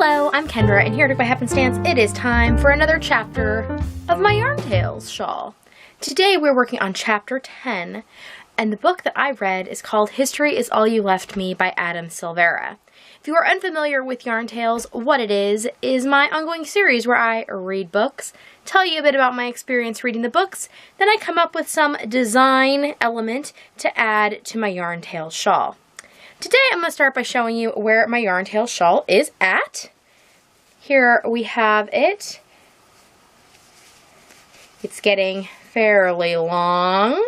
Hello, I'm Kendra, and here at HookedByHappenstance, it is time for another chapter of my Yarn Tales shawl. Today we're working on chapter 10, and the book that I read is called History is All You Left Me by Adam Silvera. If you are unfamiliar with Yarn Tales, what it is my ongoing series where I read books, tell you a bit about my experience reading the books, then I come up with some design element to add to my Yarn Tales shawl. Today I'm going to start by showing you where my Yarn Tales shawl is at. Here we have it. It's getting fairly long.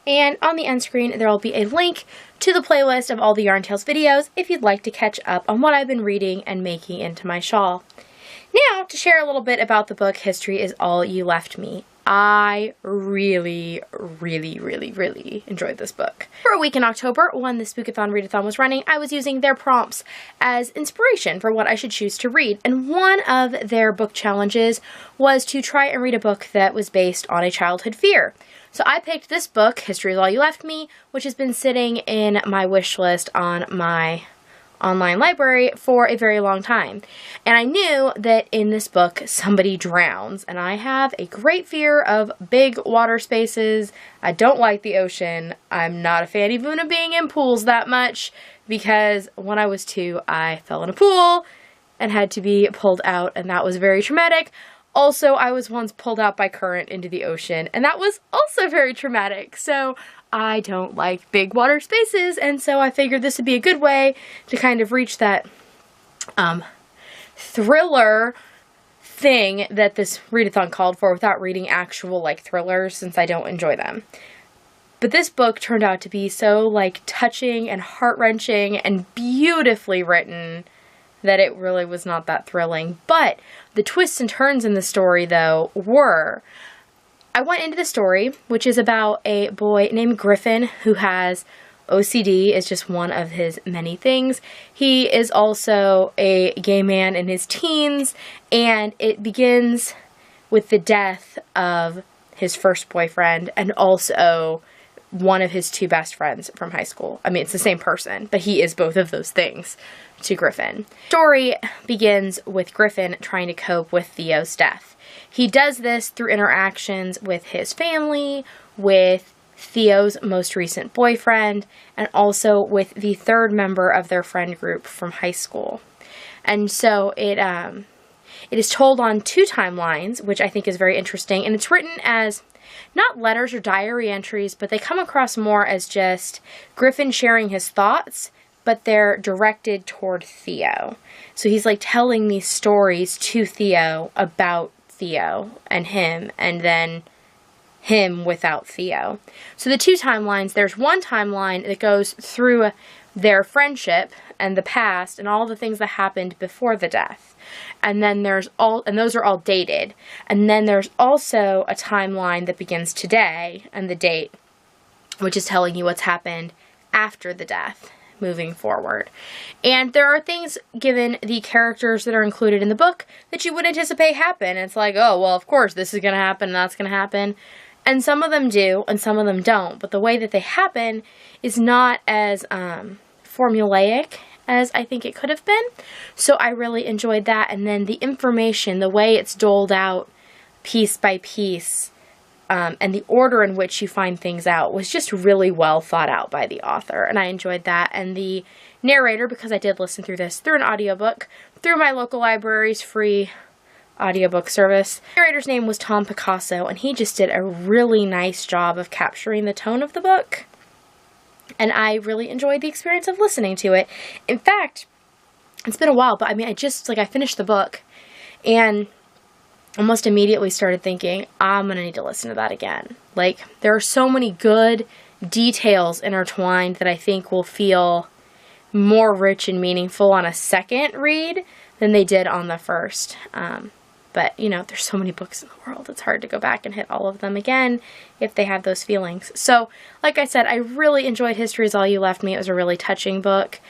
And on the end screen there will be a link to the playlist of all the Yarn Tales videos if you'd like to catch up on what I've been reading and making into my shawl. Now, to share a little bit about the book History is All You Left Me. I really enjoyed this book. For a week in October, when the Spookathon Readathon was running, I was using their prompts as inspiration for what I should choose to read. And one of their book challenges was to try and read a book that was based on a childhood fear. So I picked this book, History is All You Left Me, which has been sitting in my wish list on my online library for a very long time. And I knew that in this book somebody drowns, and I have a great fear of big water spaces. I don't like the ocean. I'm not a fan even of being in pools that much, because when I was 2 I fell in a pool and had to be pulled out, and that was very traumatic. Also, I was once pulled out by current into the ocean, and that was also very traumatic. So I don't like big water spaces, and so I figured this would be a good way to kind of reach that thriller thing that this readathon called for without reading actual thrillers, since I don't enjoy them. But this book turned out to be so touching and heart-wrenching and beautifully written that it really was not that thrilling. But the twists and turns in the story, though, were. I went into the story, which is about a boy named Griffin who has OCD, is just one of his many things. He is also a gay man in his teens, and it begins with the death of his first boyfriend and also one of his 2 best friends from high school. I mean, it's the same person, but he is both of those things to Griffin. The story begins with Griffin trying to cope with Theo's death. He does this through interactions with his family, with Theo's most recent boyfriend, and also with the 3rd member of their friend group from high school. And so it is told on 2 timelines, which I think is very interesting, and it's written as not letters or diary entries, but they come across more as just Griffin sharing his thoughts, but they're directed toward Theo. So he's telling these stories to Theo about Theo and him, and then him without Theo. So the 2 timelines, there's one timeline that goes through their friendship and the past and all the things that happened before the death. And then those are all dated. And then there's also a timeline that begins today and the date, which is telling you what's happened after the death, moving forward. And there are things given the characters that are included in the book that you would anticipate happen. It's oh, well, of course this is going to happen and that's going to happen. And some of them do and some of them don't. But the way that they happen is not as formulaic as I think it could have been. So I really enjoyed that. And then the information, the way it's doled out piece by piece, and the order in which you find things out was just really well thought out by the author, and I enjoyed that. And the narrator, because I did listen through this through an audiobook, through my local library's free audiobook service, the narrator's name was Tom Picasso, and he just did a really nice job of capturing the tone of the book, and I really enjoyed the experience of listening to it. In fact, it's been a while, but I mean, I finished the book, and almost immediately started thinking, I'm going to need to listen to that again. There are so many good details intertwined that I think will feel more rich and meaningful on a second read than they did on the first. But, there's so many books in the world, it's hard to go back and hit all of them again if they have those feelings. So, like I said, I really enjoyed History is All You Left Me. It was a really touching book.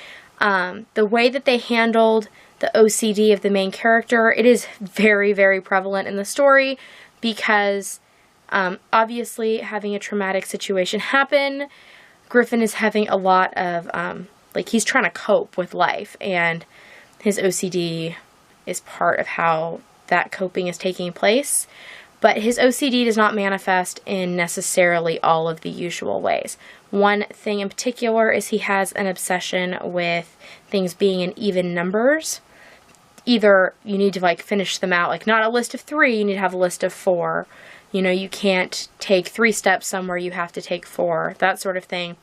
The way that they handled the OCD of the main character, it is very, very prevalent in the story because obviously having a traumatic situation happen, Griffin is having a lot of like he's trying to cope with life, and his OCD is part of how that coping is taking place. But his OCD does not manifest in necessarily all of the usual ways. One thing in particular is he has an obsession with things being in even numbers. Either you need to like finish them out, like not a list of 3, you need to have a list of 4. You know, you can't take 3 steps somewhere, you have to take 4, that sort of thing.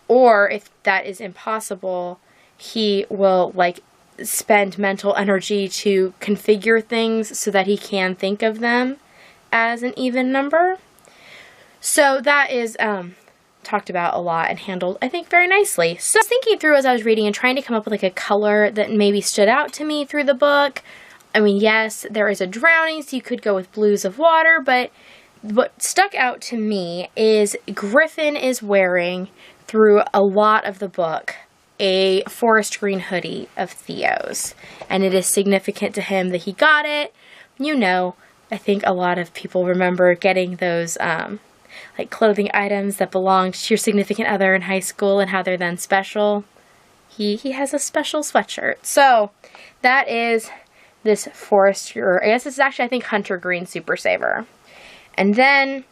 Or if that is impossible, he will like spend mental energy to configure things so that he can think of them as an even number. So that is talked about a lot and handled, I think, very nicely. So I was thinking through as I was reading and trying to come up with like a color that maybe stood out to me through the book. I mean, yes, there is a drowning, so you could go with blues of water, but what stuck out to me is Griffin is wearing, through a lot of the book, a forest green hoodie of Theo's. And it is significant to him that he got it. You know, I think a lot of people remember getting those like clothing items that belonged to your significant other in high school and how they're then special. He has a special sweatshirt. So that is this forest, or I guess this is actually, I think, hunter green Super Saver. And then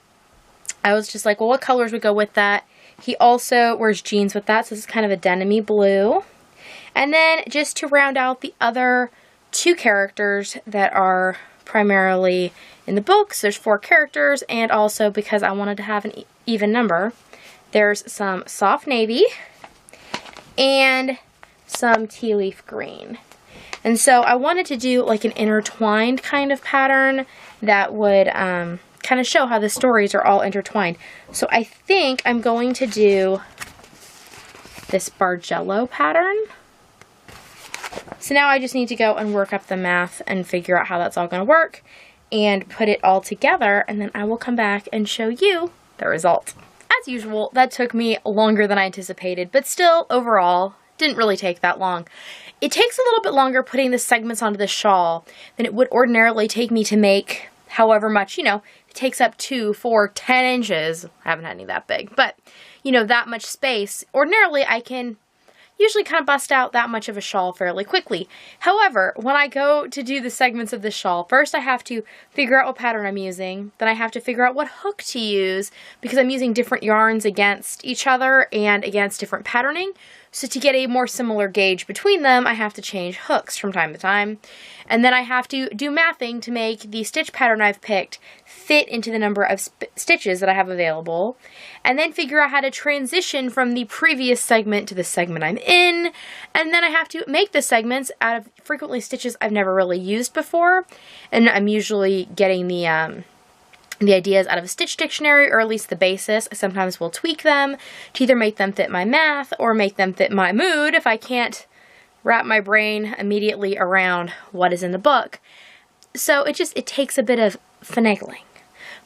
I was just like, well, what colors would go with that? He also wears jeans with that, so this is kind of a denim-y blue. And then just to round out the other 2 characters that are primarily in the books, there's 4 characters, and also because I wanted to have an even number, there's some soft navy and some tea leaf green. And so I wanted to do like an intertwined kind of pattern that would kind of show how the stories are all intertwined. So I think I'm going to do this Bargello pattern. So now I just need to go and work up the math and figure out how that's all going to work and put it all together, and then I will come back and show you the result. As usual, that took me longer than I anticipated, but still, overall, didn't really take that long. It takes a little bit longer putting the segments onto the shawl than it would ordinarily take me to make however much, you know, it takes up 2, 4, 10 inches. I haven't had any that big, but, you know, that much space. Ordinarily, I can usually kind of bust out that much of a shawl fairly quickly. However, when I go to do the segments of the shawl, first I have to figure out what pattern I'm using, then I have to figure out what hook to use, because I'm using different yarns against each other and against different patterning. So to get a more similar gauge between them, I have to change hooks from time to time. And then I have to do mathing to make the stitch pattern I've picked fit into the number of stitches that I have available. And then figure out how to transition from the previous segment to the segment I'm in. And then I have to make the segments out of frequently stitches I've never really used before. And I'm usually getting the ideas out of a stitch dictionary, or at least the basis. I sometimes will tweak them to either make them fit my math or make them fit my mood if I can't wrap my brain immediately around what is in the book. So it takes a bit of finagling.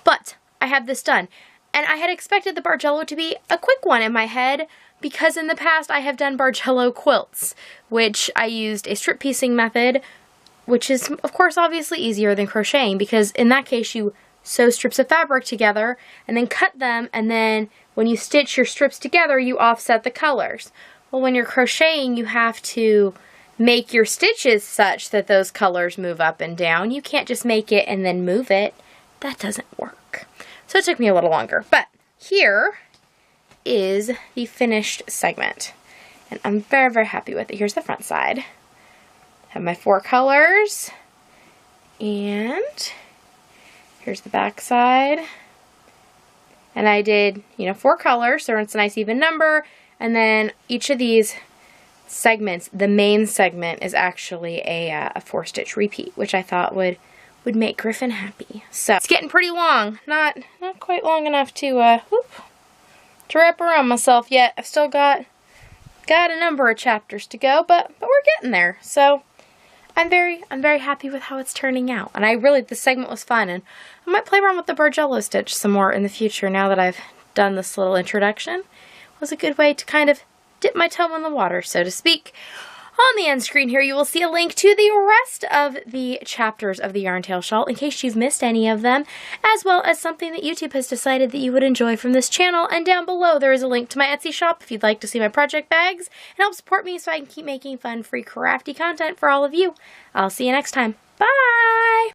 But I have this done. And I had expected the Bargello to be a quick one in my head, because in the past I have done Bargello quilts, which I used a strip piecing method, which is, of course, obviously easier than crocheting, because in that case you sew strips of fabric together and then cut them, and then when you stitch your strips together you offset the colors. Well, when you're crocheting, you have to make your stitches such that those colors move up and down. You can't just make it and then move it. That doesn't work. So it took me a little longer. But here is the finished segment. And I'm very, very happy with it. Here's the front side. I have my 4 colors. And here's the back side. And I did, 4 colors, so it's a nice even number. And then each of these segments, the main segment is actually a 4-stitch repeat, which I thought would make Griffin happy. So it's getting pretty long. Not quite long enough to wrap around myself yet. I've still got a number of chapters to go, but we're getting there. So I'm very happy with how it's turning out. And this segment was fun, and I might play around with the Bargello stitch some more in the future now that I've done this little introduction. Was a good way to kind of dip my toe in the water, so to speak. On the end screen here, you will see a link to the rest of the chapters of the Yarntail shawl in case you've missed any of them, as well as something that YouTube has decided that you would enjoy from this channel. And down below, there is a link to my Etsy shop if you'd like to see my project bags and help support me so I can keep making fun, free, crafty content for all of you. I'll see you next time.